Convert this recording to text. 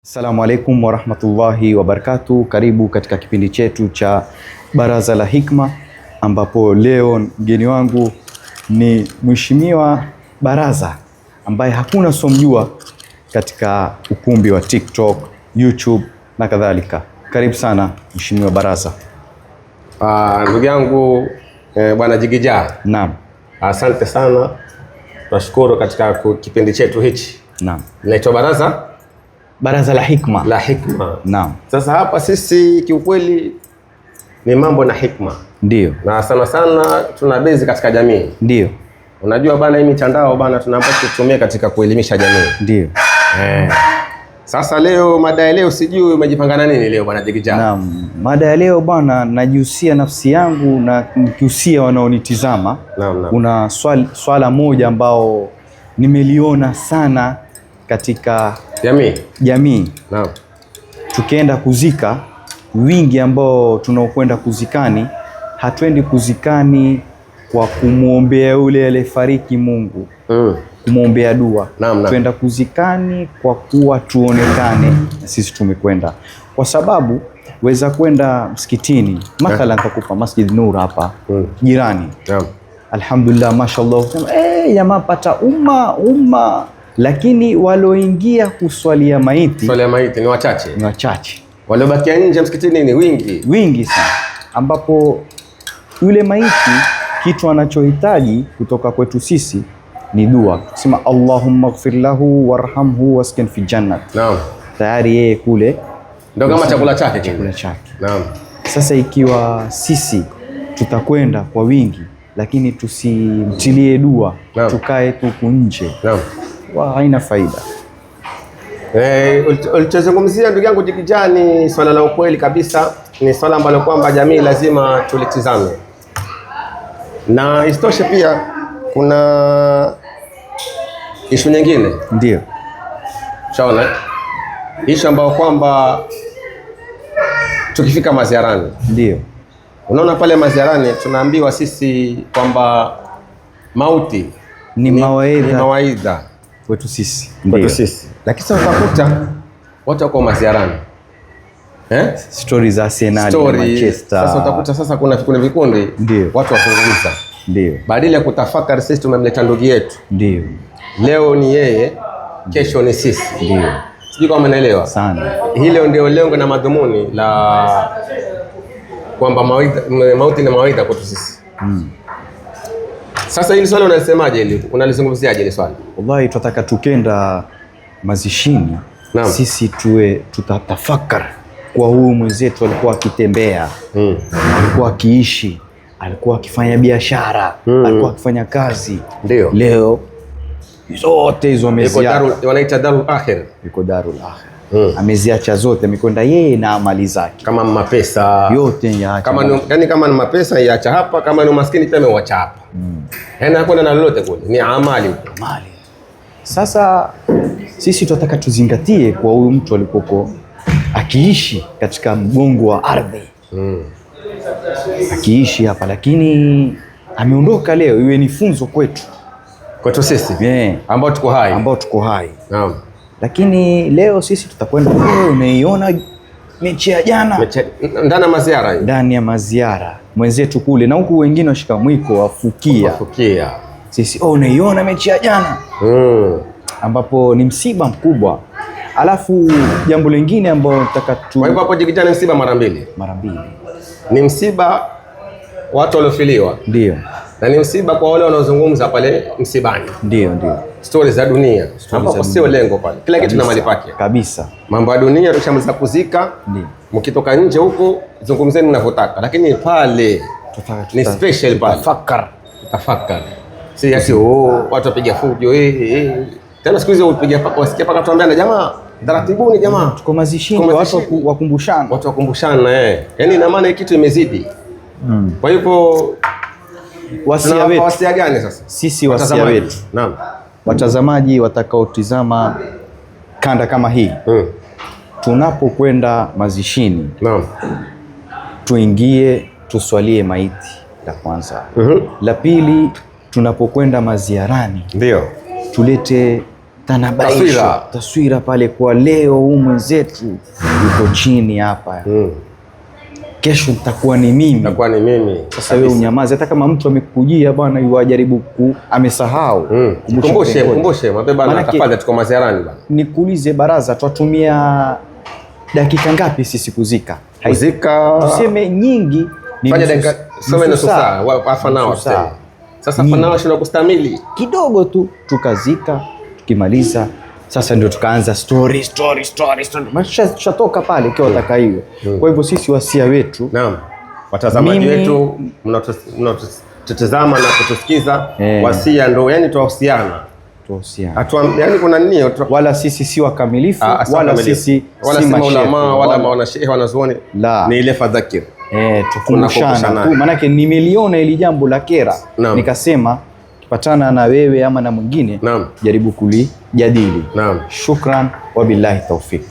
Assalamu alaikum warahmatullahi wabarakatuh. Karibu katika kipindi chetu cha Baraza la Hikma, ambapo leo mgeni wangu ni Mheshimiwa Baraza ambaye hakuna somjua katika ukumbi wa TikTok, YouTube na kadhalika. Karibu sana Mheshimiwa Baraza. Ndugu yangu Bwana Jigija. Naam. Asante sana. Tunashukuru katika kipindi chetu hichi. Naam. Naitwa Baraza la Hikma. La Hikma. Naam. Sasa hapa sisi kiukweli ni mambo na hikma. Ndio. Na sana sana tuna bezi katika jamii. Ndio. Unajua bana, hii mitandao bana tunapaswa kutumia katika kuelimisha jamii. Ndio. Sasa leo mada ya leo sijui umejipanga na nini leo Bwana Jigija? Naam. Mada ya leo bwana, najihusia nafsi yangu na nikihusia wanaonitizama. Naam. Kuna swala moja ambao nimeliona sana katika jamii. Naam. Tukienda kuzika, wingi ambao tunaokwenda kuzikani, hatuendi kuzikani kwa kumwombea yule aliyefariki Mungu, kumwombea dua. Tuenda kuzikani kwa kuwa tuonekane na sisi tumekwenda, kwa sababu weza kwenda msikitini mathalan, nitakupa Masjid Nur hapa jirani. Alhamdulillah, mashallah, jamaa pata umma, lakini waloingia kuswalia maiti ni wachache. Waliobakia nje msikitini ni wingi sana, ambapo yule maiti kitu anachohitaji kutoka kwetu sisi ni dua. Sema Allahumma ighfir lahu warhamhu waskin fi jannat. Naam. Tayari yeye kule ndio kama chakula chake. Naam. Sasa ikiwa sisi tutakwenda kwa wingi lakini tusimtilie dua, tukae tu nje, haina faida. Ulichozungumzia ndugu yangu Jigija ni swala la ukweli kabisa, ni swala ambalo kwamba jamii lazima tulitizame, na isitoshe pia kuna ishu nyingine. Ndio. Shaona ishu ambayo kwamba tukifika maziarani, ndio unaona pale maziarani tunaambiwa sisi kwamba mauti ni mawaidha kwetu sisi. Lakini sasa utakuta watu wako maziarani, story za Arsenal na Manchester. Sasa utakuta sasa kuna vikundi watu wazungumza, badala ya kutafakari sisi tumemleta ndugu yetu, leo ni yeye, kesho ni sisi. Sijui kama umeelewa sana. Hilo ndio lengo na madhumuni la kwamba mauti ni mawaidha kwetu sisi. Sasa hili swali unalisemaje, unalizungumziaje hili swali? Wallahi tunataka tukenda mazishini, sisi tutatafakari kwa huyu mwenzetu alikuwa akitembea, alikuwa akiishi, alikuwa akifanya biashara, alikuwa akifanya kazi. Ndio. Leo zote hizo ameziacha. Wanaita darul akhir. Yuko darul akhir. Ameziacha zote, amekwenda yeye na amali zake. Kama mapesa yote yaacha. Kama ni mapesa yaacha hapa, kama ni maskini pia amewacha hapa. Yaani hakuna na lolote kule, ni amali. Sasa sisi tunataka tuzingatie kwa huyu mtu alikuwa akiishi katika mgongo wa ardhi, akiishi hapa, lakini ameondoka leo, iwe ni funzo kwetu sisi ambao tuko hai. Naam. Lakini leo sisi tutakwenda, unaiona mechi ya jana ndani ya maziara mwenzetu kule, na huku wengine washika mwiko wafukia. Sisi unaiona mechi ya jana, ambapo ni msiba mkubwa. Alafu jambo lingine ambalo nataka kwa hivyo hapo Jigija ni msiba mara mbili. Ni msiba watu waliofiliwa, ndio, na ni msiba kwa wale wanaozungumza pale msibani, ndio stories za dunia, ambapo sio lengo pale. Kila kitu na mali pake kabisa. Mambo ya dunia tukishamaliza kuzika, mkitoka nje huko zungumzeni mnavyotaka, lakini pale ni special pale, tafakari. Si ati watu wapiga fujo tena siku hizo upiga wasikia paka tuambiana, jamaa taratibuni, jamaa tuko mazishini, watu wakumbushana. Yaani ina maana kitu imezidi. Kwa hivyo wasia gani sasa? Sisi wasia wetu. Naam. Watazamaji watakaotizama kanda kama hii, tunapokwenda mazishini, tuingie tuswalie maiti, la kwanza. La pili, tunapokwenda maziarani, ndio tulete taswira pale kwa leo, huu mwenzetu yuko chini hapa, kesho nitakuwa ni mimi. Sasa wewe unyamaze, hata kama mtu amekujia bwana, yuajaribu amesahau. Kumbushe mabeba na tafadhali, tuko maziarani bwana. Nikuulize Baraza, twatumia dakika ngapi sisi kuzika? Tuseme nyingi ni fanya dakika nusu saa, half an hour. Sasa half an hour shina kustamili kidogo tu, tukazika. Tukimaliza sasa ndio tukaanza story. Maisha tushatoka pale kwa wataka hiyo. Kwa hivyo sisi wasia wetu, naam, watazamaji wetu mnatutazama na kutusikiza, wasia ndio yani tuwahusiana. Yani kuna nini, wala sisi si wakamilifu, wala sisi si maulama, wala mawanashehe, wanazuoni, ni ile fadhakir. Tukumbushana tu, maanake nimeliona ili jambo la kera, nikasema patana na wewe ama na mwingine, jaribu kulijadili. Shukran wa billahi tawfik.